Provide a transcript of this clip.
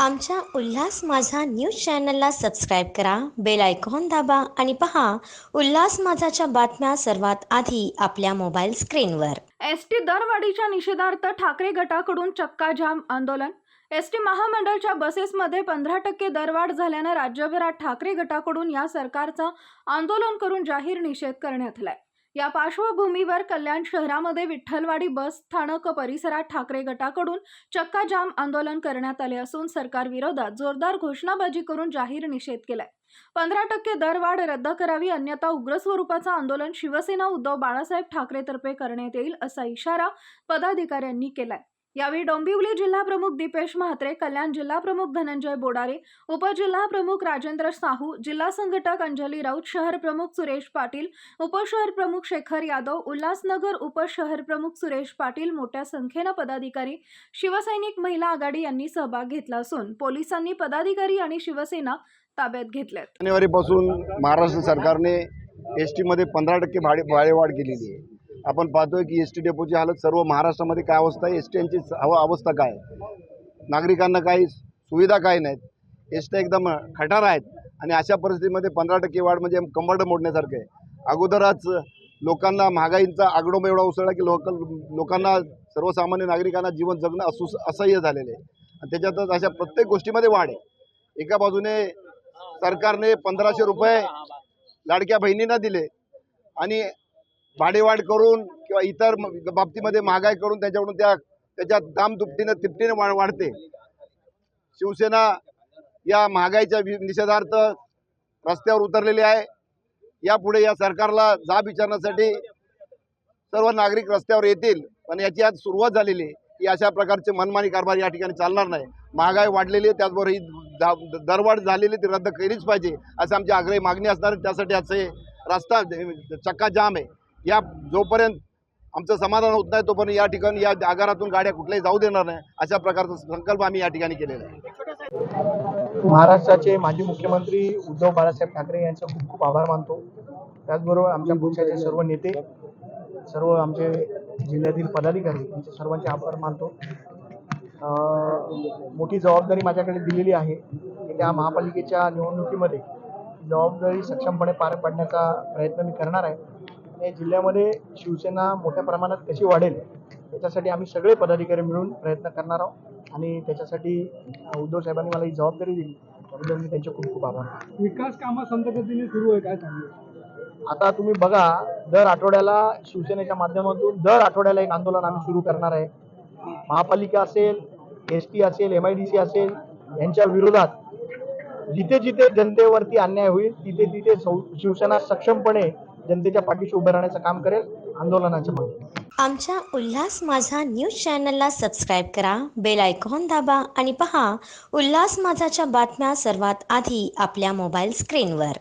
आमच्या उल्हास माझा न्यूज चॅनलला सबस्क्राईब करा, बेल आयकॉन दाबा आणि पहा उल्हास माझाच्या बातम्या सर्वात आधी आपल्या मोबाईल स्क्रीनवर. एसटी दरवाढीच्या निषेधार्थ ठाकरे गटाकडून चक्काजाम आंदोलन. एसटी महामंडळाच्या बसेसमध्ये 15% दरवाढ झाल्यानं राज्यभरात ठाकरे गटाकडून या सरकारचं आंदोलन करून जाहीर निषेध करण्यात आलाय. या पार्श्वभूमीवर कल्याण शहरामध्ये विठ्ठलवाडी बस स्थानक परिसरात ठाकरे गटाकडून चक्काजाम आंदोलन करण्यात आले असून सरकार विरोधात जोरदार घोषणाबाजी करून जाहीर निषेध केलाय. 15% दरवाढ रद्द करावी, अन्यथा उग्र स्वरूपाचं आंदोलन शिवसेना उद्धव बाळासाहेब ठाकरेतर्फे करण्यात येईल असा इशारा पदाधिकाऱ्यांनी केलाय. यावेळी डोंबिवली जिल्हा प्रमुख दीपेश म्हात्रे, कल्याण जिल्हा प्रमुख धनंजय बोडारे, उपजिल्हा प्रमुख राजेंद्र साहू, जिल्हा संघटक अंजली राऊत, शहर प्रमुख सुरेश पाटील, उपशहर प्रमुख शेखर यादव, उल्हासनगर उपशहर प्रमुख सुरेश पाटील, मोठ्या संख्येनं पदाधिकारी, शिवसैनिक महिला आघाडी यांनी सहभाग घेतला असून पोलिसांनी पदाधिकारी आणि शिवसेना ताब्यात घेतलेत. जानेवारीपासून महाराष्ट्र सरकारने एसटी मध्ये 15% भाडेवाढ केलेली आहे. आपण पाहतोय की एसटी डेपोची हालत सर्व महाराष्ट्रामध्ये काय अवस्था आहे, एसटीची अवस्था काय, नागरिकांना काही सुविधा काय नाहीत, एसटी एकदम खटार आहेत आणि अशा परिस्थितीमध्ये 15% वाढ म्हणजे कंबरडं मोडण्यासारखं आहे. अगोदरच लोकांना महागाईचा आगडोंब एवढा उसळला की लोकांना सर्वसामान्य नागरिकांना जीवन जगणं असह्य झालेलं आहे आणि त्याच्यातच अशा प्रत्येक गोष्टीमध्ये वाढ आहे. एका बाजूने सरकारने 1500 रुपये लाडक्या बहिणींना दिले आणि भाडेवाढ करून किंवा इतर बाबतीमध्ये महागाई करून त्याच्यात दाम तिपटीने वाढते. शिवसेना या महागाईच्या निषेधार्थ रस्त्यावर उतरलेली आहे. यापुढे या सरकारला जाब विचारण्यासाठी सर्व नागरिक रस्त्यावर येतील, पण याची आज सुरुवात झालेली आहे की अशा प्रकारचे मनमानी कारभार या ठिकाणी चालणार नाही. महागाई वाढलेली आहे, त्याचबरोबर ही दरवाढ झालेली ती रद्द केलीच पाहिजे असं आमची आग्रही मागणी असणार. त्यासाठी आजचे रस्ता चक्का जाम आहे. या जोपर्यंत आमचं समाधान होत नाही तोपर्यंत या ठिकाणी या आगारातून गाड्या कुठल्याही जाऊ देणार नाही अशा प्रकारचा संकल्प आम्ही या ठिकाणी केलेला आहे. महाराष्ट्राचे माजी मुख्यमंत्री उद्धव बाळासाहेब ठाकरे यांचे खूप खूप आभार मानतो. त्याचबरोबर आमच्या पक्षाचे सर्व नेते, सर्व आमचे जिल्ह्यातील पदाधिकारी यांचे सर्वांचे आभार मानतो. मोठी जबाबदारी माझ्याकडे दिलेली आहे की त्या महापालिकेच्या निवडणुकीमध्ये जबाबदारी सक्षमपणे पार पाडण्याचा प्रयत्न मी करणार आहे. आणि जिल्ह्यामध्ये शिवसेना मोठ्या प्रमाणात कशी वाढेल त्याच्यासाठी आम्ही सगळे पदाधिकारी मिळून प्रयत्न करणार आहोत आणि त्याच्यासाठी उद्धव साहेबांनी मला ही जबाबदारी दिली त्याबद्दल मी त्यांचे खूप खूप आभार. विकास कामं संत पद्धतीने सुरू आहे, काय सांगू? आता तुम्ही बघा, दर आठवड्याला शिवसेनेच्या माध्यमातून दर आठवड्याला एक आंदोलन आम्ही सुरू करणार आहे. महापालिका असेल, एसटी असेल, MIDC असेल, यांच्या विरोधात जिथे जिथे जनतेवरती अन्याय होईल तिथे तिथे शिवसेना सक्षमपणे जनतेच्या पाठीशी उभे राहण्याचं काम करेल आंदोलनाच्या मागे. आमच्या उल्हास माझा न्यूज चॅनलला सबस्क्राईब करा, बेल आयकॉन दाबा आणि पहा उल्हास माझाच्या बातम्या सर्वात आधी आपल्या मोबाईल स्क्रीनवर.